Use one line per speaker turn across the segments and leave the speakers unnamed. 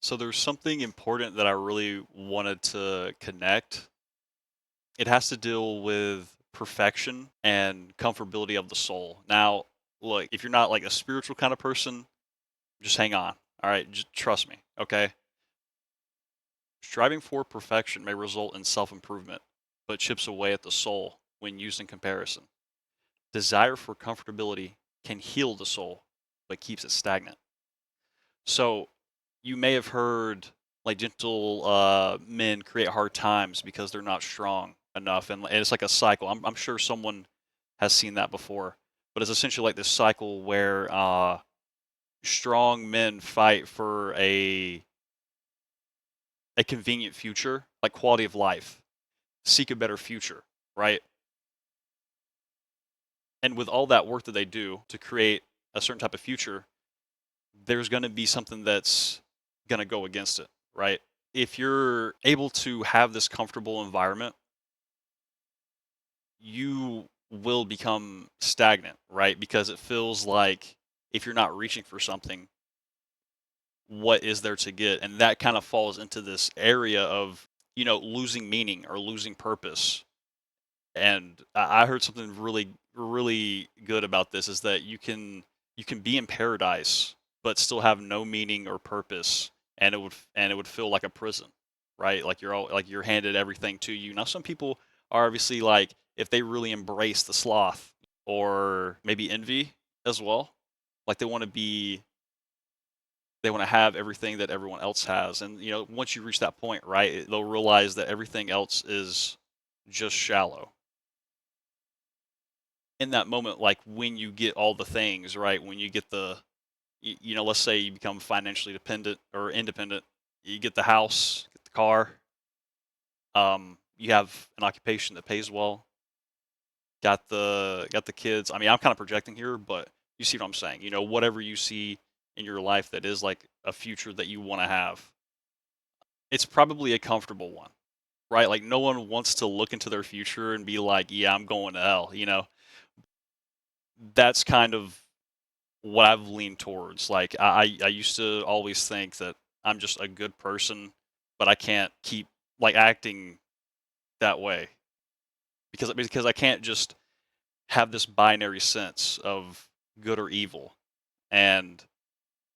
So there's something important that I really wanted to connect. It has to deal with perfection and comfortability of the soul. Now, look, if you're not like a spiritual kind of person, just hang on. All right, just trust me, okay? Striving for perfection may result in self-improvement, but chips away at the soul when used in comparison. Desire for comfortability can heal the soul, but keeps it stagnant. So, you may have heard like gentle men create hard times because they're not strong enough, and it's like a cycle. I'm sure someone has seen that before, but it's essentially like this cycle where strong men fight for a convenient future, like quality of life, seek a better future, right? And with all that work that they do to create a certain type of future, there's going to be something that's going to go against it, right? If you're able to have this comfortable environment, you will become stagnant, right? Because it feels like if you're not reaching for something, what is there to get? And that kind of falls into this area of, losing meaning or losing purpose. And I heard something really, really good about this is that you can be in paradise but still have no meaning or purpose, and it would feel like a prison, right? Like you're handed everything to you. Now, some people are obviously like if they really embrace the sloth or maybe envy as well, like they want to have everything that everyone else has, and once you reach that point, right, they'll realize that everything else is just shallow in that moment, like when you get all the things, right? When you get let's say you become financially dependent or independent, you get the house, get the car, you have an occupation that pays well, got the kids. I mean, I'm kind of projecting here, but you see what I'm saying. Whatever you see in your life that is like a future that you want to have, it's probably a comfortable one, right? Like no one wants to look into their future and be like, yeah, I'm going to hell. That's kind of what I've leaned towards. Like I used to always think that I'm just a good person, but I can't keep like acting that way because I can't just have this binary sense of good or evil. And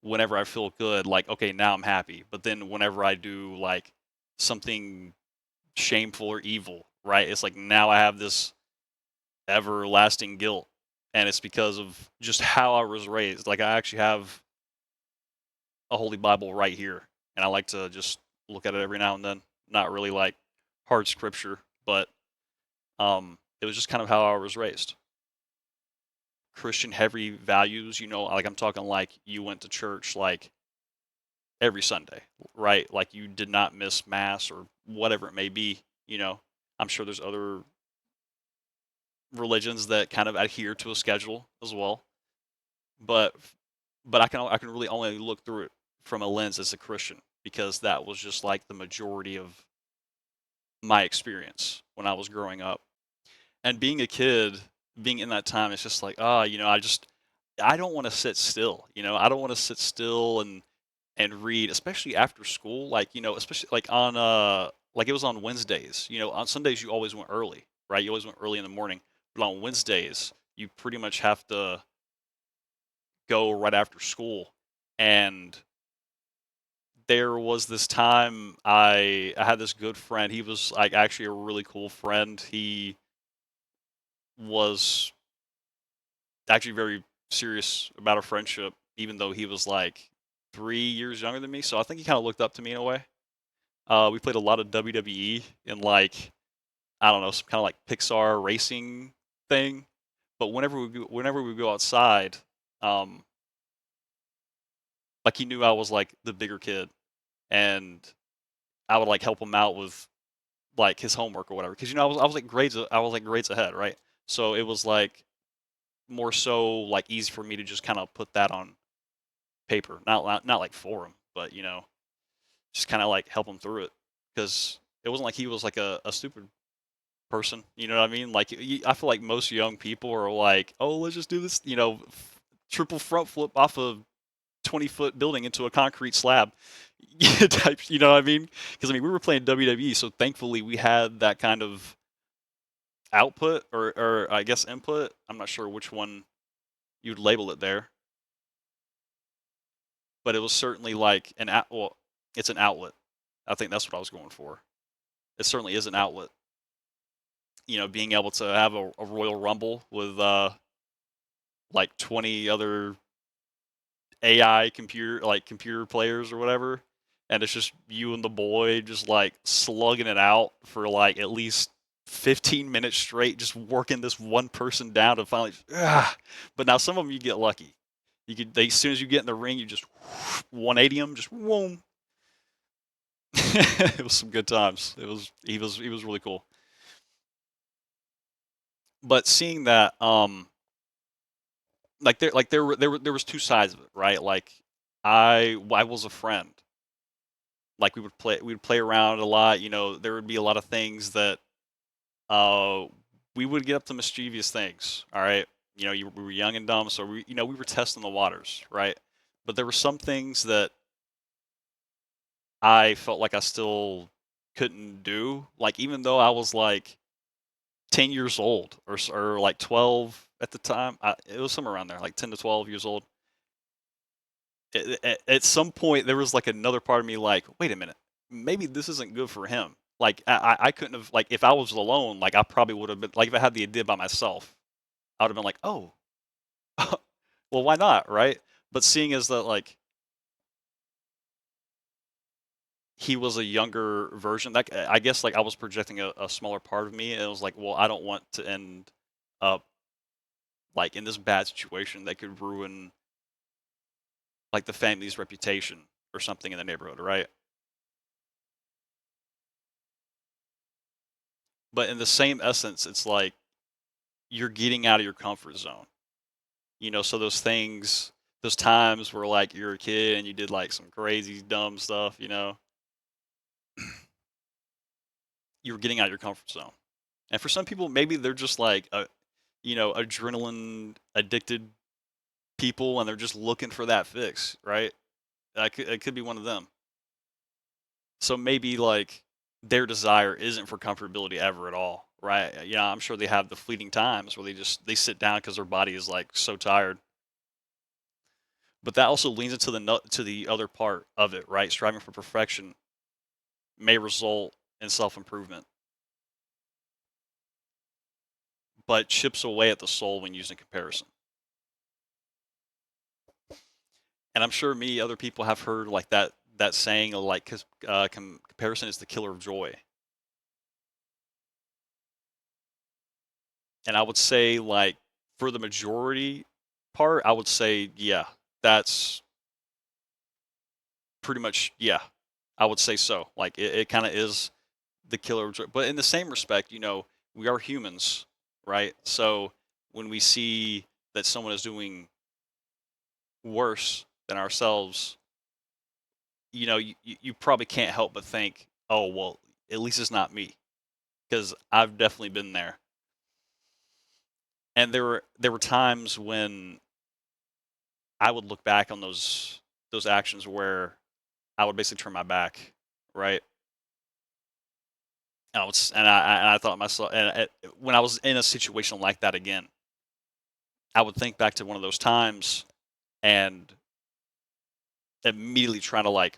whenever I feel good, like okay, now I'm happy. But then whenever I do like something shameful or evil, right? It's like now I have this everlasting guilt. And it's because of just how I was raised. Like I actually have a holy Bible right here, and I like to just look at it every now and then. Not really like hard scripture, but it was just kind of how I was raised. Christian heavy values, like I'm talking like you went to church like every Sunday, right? Like you did not miss mass or whatever it may be. I'm sure there's other religions that kind of adhere to a schedule as well, but but I can really only look through it from a lens as a Christian because that was just like the majority of my experience when I was growing up. And being a kid, being in that time, it's just like, I don't want to sit still. I don't want to sit still and read, especially after school. Like, especially like like it was on Wednesdays. On Sundays you always went early, right? You always went early in the morning, but on Wednesdays you pretty much have to go right after school. And there was this time I had this good friend. He was like actually a really cool friend. He was actually very serious about our friendship, even though he was like 3 years younger than me. So I think he kind of looked up to me in a way. We played a lot of WWE and like I don't know, some kind of like Pixar racing thing. But whenever we go outside, um, like he knew I was like the bigger kid, and I would like help him out with like his homework or whatever. Because I was like grades ahead, right? So it was like more so like easy for me to just kind of put that on paper, not like for him, but just kind of like help him through it because it wasn't like he was like a stupid person. You know what I mean? Like I feel like most young people are like, oh, let's just do this, triple front flip off of 20-foot building into a concrete slab. Type, you know what I mean? Because I mean, we were playing WWE, so thankfully we had that kind of output or I guess input. I'm not sure which one you'd label it there, but it was certainly like well, it's an outlet. I think that's what I was going for. It certainly is an outlet. You know, being able to have a Royal Rumble with like 20 other AI computer players or whatever, and it's just you and the boy just like slugging it out for like at least 15 minutes straight, just working this one person down to finally. But now some of them you get lucky. As soon as you get in the ring, you just 180 them, just boom. It was some good times. He was really cool. But seeing that, there was two sides of it, right? Like I was a friend. Like we would play around a lot. You know, there would be a lot of things that uh we would get up to mischievous things. All right, you know, we were young and dumb, so we were testing the waters, right? But there were some things that I felt like I still couldn't do. Like even though I was like 10 years old or like 12 at the time, it was somewhere around there, like 10 to 12 years old. At some point there was like another part of me like, wait a minute, maybe this isn't good for him. Like I couldn't have, like, if I was alone, like I probably would have been like, if I had the idea by myself, I would have been like, oh, well, why not, right? But seeing as that, like, he was a younger version, that I guess, like, I was projecting a smaller part of me, and it was like, well, I don't want to end up like in this bad situation that could ruin like the family's reputation or something in the neighborhood, right? But in the same essence, it's like you're getting out of your comfort zone. You know, so those things, those times where like you're a kid and you did like some crazy dumb stuff, you know, you were getting out of your comfort zone. And for some people, maybe they're just like adrenaline addicted people, and they're just looking for that fix, right? It could be one of them. So maybe like their desire isn't for comfortability ever at all, right? Yeah, I'm sure they have the fleeting times where they sit down because their body is like so tired. But that also leans into the other part of it, right? Striving for perfection may result in self improvement, but chips away at the soul when used in comparison. And I'm sure many other people have heard like that saying, like, because comparison is the killer of joy. And I would say, like, for the majority part, I would say, yeah, that's pretty much, yeah, I would say so. Like, it kind of is the killer of joy. But in the same respect, we are humans, right? So when we see that someone is doing worse than ourselves, you probably can't help but think, oh, well, at least it's not me, because I've definitely been there. And there were times when I would look back on those actions where I would basically turn my back, right? And I thought to myself, when I was in a situation like that again, I would think back to one of those times and immediately try to like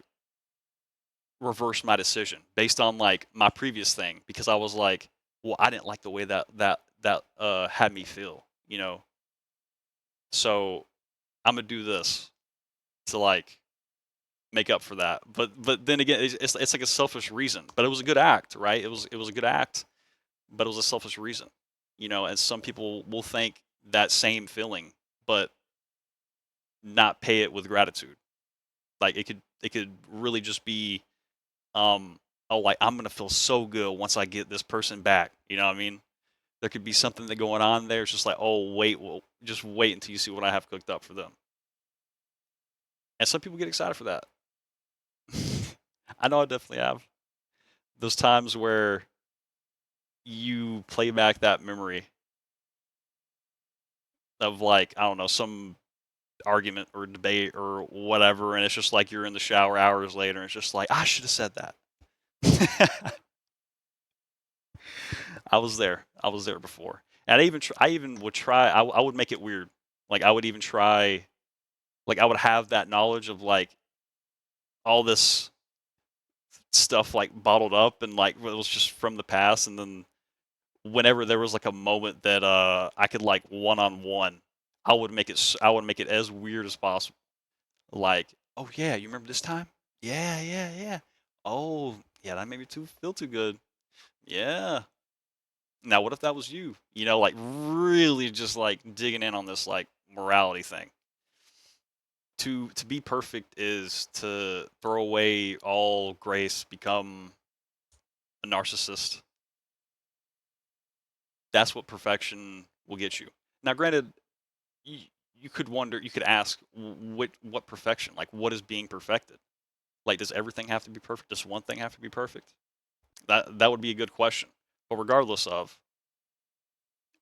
reverse my decision based on like my previous thing, because I was like, well, I didn't like the way that had me feel, so I'm gonna do this to like make up for that. But then again, it's like a selfish reason, but it was a good act, right? It was a good act, but it was a selfish reason, and some people will think that same feeling, but not pay it with gratitude. Like it could really just be, oh, like, I'm gonna feel so good once I get this person back. You know what I mean? There could be something that going on there. It's just like, oh, wait, well, just wait until you see what I have cooked up for them. And some people get excited for that. I know I definitely have those times where you play back that memory of, like, I don't know, some argument or debate or whatever, and it's just like you're in the shower hours later, and it's just like I should have said that. I was there. I was there before, and I even would try. I would make it weird. Like I would even try. Like I would have that knowledge of like all this stuff like bottled up and like it was just from the past, and then whenever there was like a moment that I could like one on one, I would make it as weird as possible. Like, oh yeah, you remember this time? Yeah, yeah, yeah. Oh yeah, that made me too feel too good. Yeah. Now what if that was you? You know, like really just like digging in on this like morality thing. To be perfect is to throw away all grace, become a narcissist. That's what perfection will get you. Now, granted, you, you could wonder, you could ask, what perfection? Like, what is being perfected? Like, does everything have to be perfect? Does one thing have to be perfect? That would be a good question. But regardless of,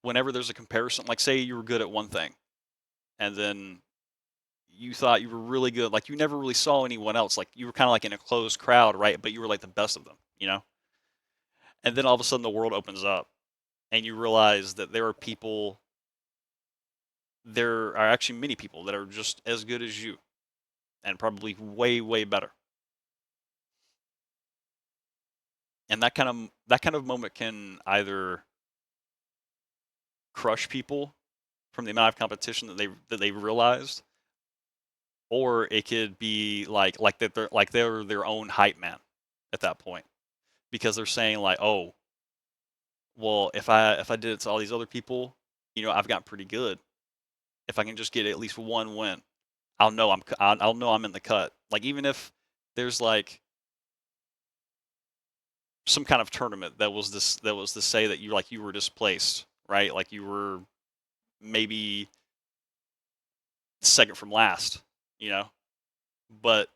whenever there's a comparison, like say you were good at one thing, and then you thought you were really good, like you never really saw anyone else, like you were kind of like in a closed crowd, right? But you were like the best of them, you know. And then all of a sudden the world opens up, and you realize that there are actually many people that are just as good as you, and probably way way better. And that kind of moment can either crush people from the amount of competition that they realized, or it could be like they're their own hype man at that point, because they're saying like, oh, well, if I did it to all these other people, I've gotten pretty good. If I can just get at least one win, I'll know I'm in the cut. Like even if there's like some kind of tournament that was to say that you were displaced, right? Like you were maybe second from last, you know, but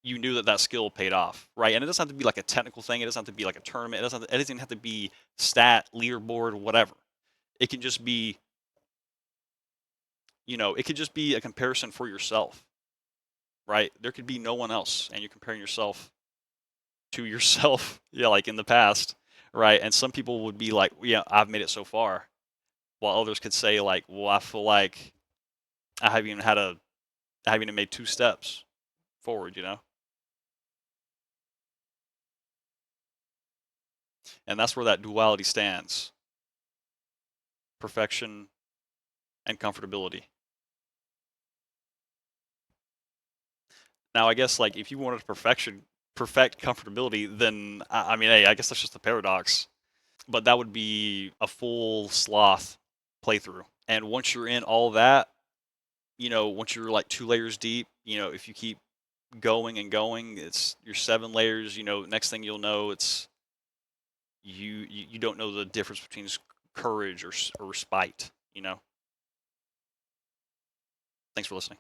you knew that skill paid off, right? And it doesn't have to be like a technical thing. It doesn't have to be like a tournament. It doesn't have to be stat, leaderboard, whatever. It can just be, it could just be a comparison for yourself, right? There could be no one else, and you're comparing yourself to yourself, yeah, like in the past, right? And some people would be like, yeah, I've made it so far, while others could say like, well, I feel like I haven't even made two steps forward, and that's where that duality stands: perfection and comfortability. Now, I guess like if you wanted to perfect comfortability, then I mean, hey, I guess that's just a paradox. But that would be a full sloth playthrough. And once you're in all that, once you're like 2 layers deep, if you keep going and going, it's you're 7 layers. Next thing you'll know, it's you don't know the difference between courage or spite. Thanks for listening.